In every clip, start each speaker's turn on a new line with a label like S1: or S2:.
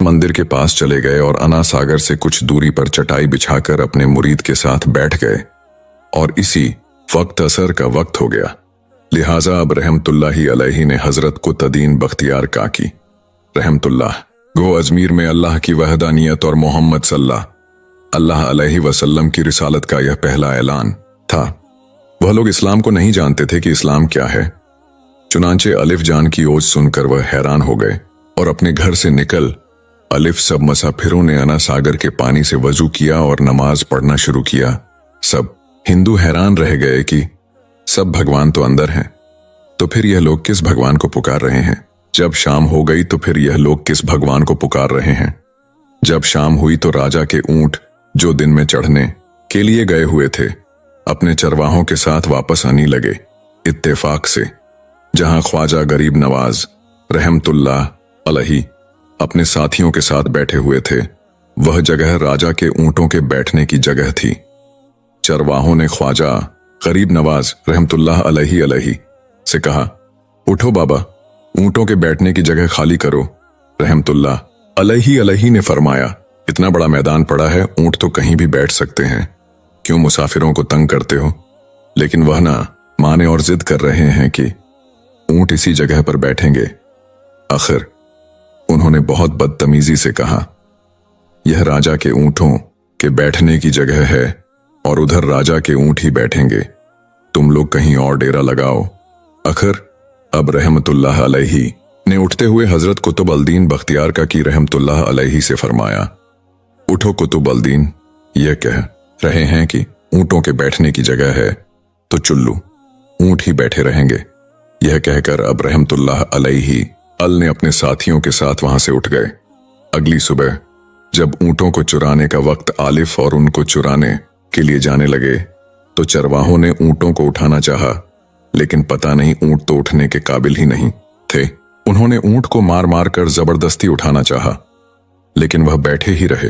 S1: मंदिर के पास चले गए और अना सागर से कुछ दूरी पर चटाई बिछाकर अपने मुरीद के साथ बैठ गए। और इसी वक्त असर का वक्त हो गया, लिहाजा अब रहमतुल्लाहि अलैहि ने हजरत कुतुबुद्दीन बख्तियार काकी रहमतुल्लाह गो अजमीर में अल्लाह की वहदानियत और मोहम्मद सल्लल्लाहु अलैहि वसल्लम की रिसालत का यह पहला ऐलान था। वह लोग इस्लाम को नहीं जानते थे कि इस्लाम क्या है। चुनांचे अलिफ जान की ओज सुनकर वह हैरान हो गए और अपने घर से निकल अलिफ सब मुसाफिरों ने अना सागर के पानी से वजू किया और नमाज पढ़ना शुरू किया। सब हिंदू हैरान रह गए कि सब भगवान तो अंदर हैं, तो फिर यह लोग किस भगवान को पुकार रहे हैं। जब शाम हो गई तो फिर यह लोग किस भगवान को पुकार रहे हैं। जब शाम हुई तो राजा के ऊंट जो दिन में चढ़ने के लिए गए हुए थे अपने चरवाहों के साथ वापस आने लगे। इत्तेफाक से जहां ख्वाजा गरीब नवाज रहमतुल्लाह अलैहि अपने साथियों के साथ बैठे हुए थे, वह जगह राजा के ऊंटों के बैठने की जगह थी। चरवाहों ने ख्वाजा गरीब नवाज रहमतुल्लाह अलैहि से कहा, उठो बाबा, ऊंटों के बैठने की जगह खाली करो। रहमतुल्लाह अलैहि ने फरमाया, इतना बड़ा मैदान पड़ा है, ऊंट तो कहीं भी बैठ सकते हैं, क्यों मुसाफिरों को तंग करते हो। लेकिन वह ना माने और जिद कर रहे हैं कि ऊंट इसी जगह पर बैठेंगे। आखिर उन्होंने बहुत बदतमीजी से कहा, यह राजा के ऊंटों के बैठने की जगह है और उधर राजा के ऊंट ही बैठेंगे, तुम लोग कहीं और डेरा लगाओ। आखिर अब रहमतुल्लाह अलैहि ने उठते हुए हजरत कुतुबुद्दीन बख्तियार काकी रहमतुल्लाह अलैहि से फरमाया, उठो कुतुबुद्दीन, यह कह रहे हैं कि ऊंटों के बैठने की जगह है तो चुल्लू ऊंट ही बैठे रहेंगे। यह कहकर अब रहमतुल्लाह अलैहि अल ने अपने साथियों के साथ वहां से उठ गए। अगली सुबह जब ऊंटों को चुराने का वक्त आलिफ और उनको चुराने के लिए जाने लगे तो चरवाहों ने ऊंटों को उठाना चाहा, लेकिन पता नहीं ऊंट तो उठने के काबिल ही नहीं थे। उन्होंने ऊंट को मार मार कर जबरदस्ती उठाना चाहा, लेकिन वह बैठे ही रहे।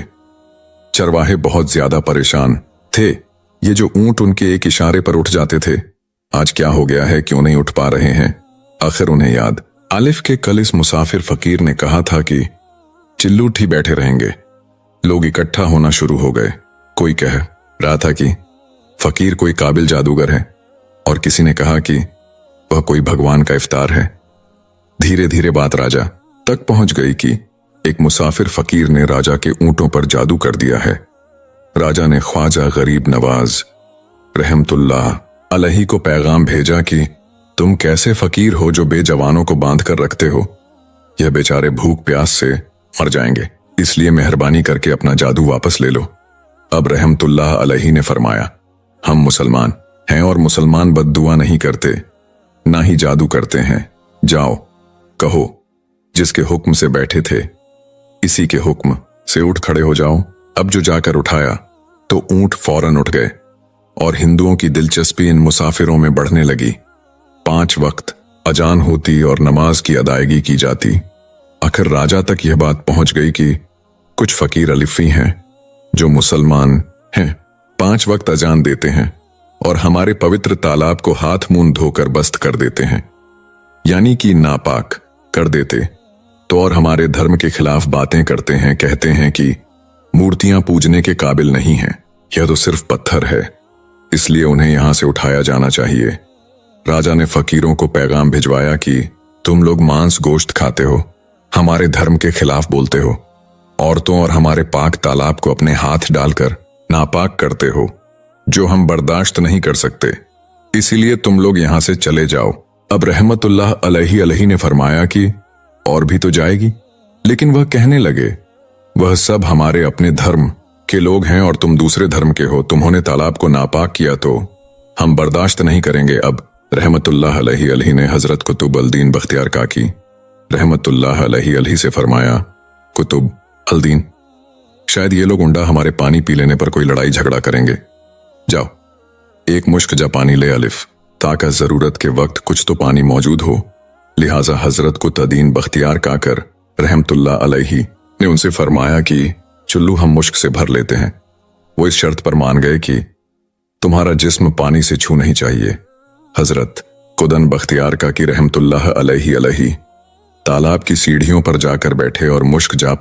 S1: चरवाहे बहुत ज्यादा परेशान थे। ये जो ऊंट उनके एक इशारे पर उठ जाते थे, आज क्या हो गया है, क्यों नहीं उठ पा रहे हैं। आखिर उन्हें याद आलिफ के कल इस मुसाफिर फकीर ने कहा था कि चिल्लूट ही बैठे रहेंगे। लोग इकट्ठा होना शुरू हो गए। कोई कह रहा था कि फकीर कोई काबिल जादूगर है और किसी ने कहा कि वह कोई भगवान का इफ्तार है। धीरे धीरे बात राजा तक पहुंच गई कि एक मुसाफिर फकीर ने राजा के ऊंटों पर जादू कर दिया है। राजा ने ख्वाजा गरीब नवाज रहमतुल्लाह अलैहि को पैगाम भेजा कि तुम कैसे फकीर हो जो बेजवानों को बांध कर रखते हो। यह बेचारे भूख प्यास से मर जाएंगे, इसलिए मेहरबानी करके अपना जादू वापस ले लो। अब रहमतुल्लाह अलैहि ने फरमाया, हम मुसलमान हैं और मुसलमान बद्दुआ नहीं करते, ना ही जादू करते हैं। जाओ कहो जिसके हुक्म से बैठे थे इसी के हुक्म से उठ खड़े हो जाओ। अब जो जाकर उठाया तो ऊंट फौरन उठ गए और हिंदुओं की दिलचस्पी इन मुसाफिरों में बढ़ने लगी। 5 वक्त अजान होती और नमाज की अदायगी की जाती। आखिर राजा तक यह बात पहुंच गई कि कुछ फकीर अलिफी हैं जो मुसलमान हैं, 5 वक्त अजान देते हैं और हमारे पवित्र तालाब को हाथ मुंह धोकर बस्त कर देते हैं, यानी कि नापाक कर देते तो, और हमारे धर्म के खिलाफ बातें करते हैं। कहते हैं कि मूर्तियां पूजने के काबिल नहीं हैं, यह तो सिर्फ पत्थर है, इसलिए उन्हें यहां से उठाया जाना चाहिए। राजा ने फकीरों को पैगाम भिजवाया कि तुम लोग मांस गोश्त खाते हो, हमारे धर्म के खिलाफ बोलते हो, औरतों और हमारे पाक तालाब को अपने हाथ डालकर नापाक करते हो, जो हम बर्दाश्त नहीं कर सकते, इसीलिए तुम लोग यहां से चले जाओ। अब रहमतुल्लाह अलैहि ने फरमाया कि और भी तो जाएगी, लेकिन वह कहने लगे, वह सब हमारे अपने धर्म के लोग हैं और तुम दूसरे धर्म के हो, तुम्होंने तालाब को नापाक किया तो हम बर्दाश्त नहीं करेंगे। अब रहमतुल्लाह अलैहि ने हजरत कुतुबुद्दीन बख्तियार काकी रहमतुल्लाह अलैहि से फरमाया, कुतुबुद्दीन, शायद ये लोग उंडा हमारे पानी पी लेने पर कोई लड़ाई झगड़ा करेंगे। जाओ एक मुश्क जा पानी ले अलिफ, ताकि जरूरत के वक्त कुछ तो पानी मौजूद हो। लिहाजा हजरत कुतुबुद्दीन बख्तियार काकर रहमतुल्लाह अलैहि ने उनसे फरमाया कि चुल्लू हम मुश्क से भर लेते हैं। वो इस शर्त पर मान गए कि तुम्हारा जिस्म पानी से छू नहीं चाहिए। हजरत कुतुबुद्दीन बख्तियार काकी रहमतुल्लाह अलैहि तालाब की सीढ़ियों पर जाकर बैठे और मुश्क जा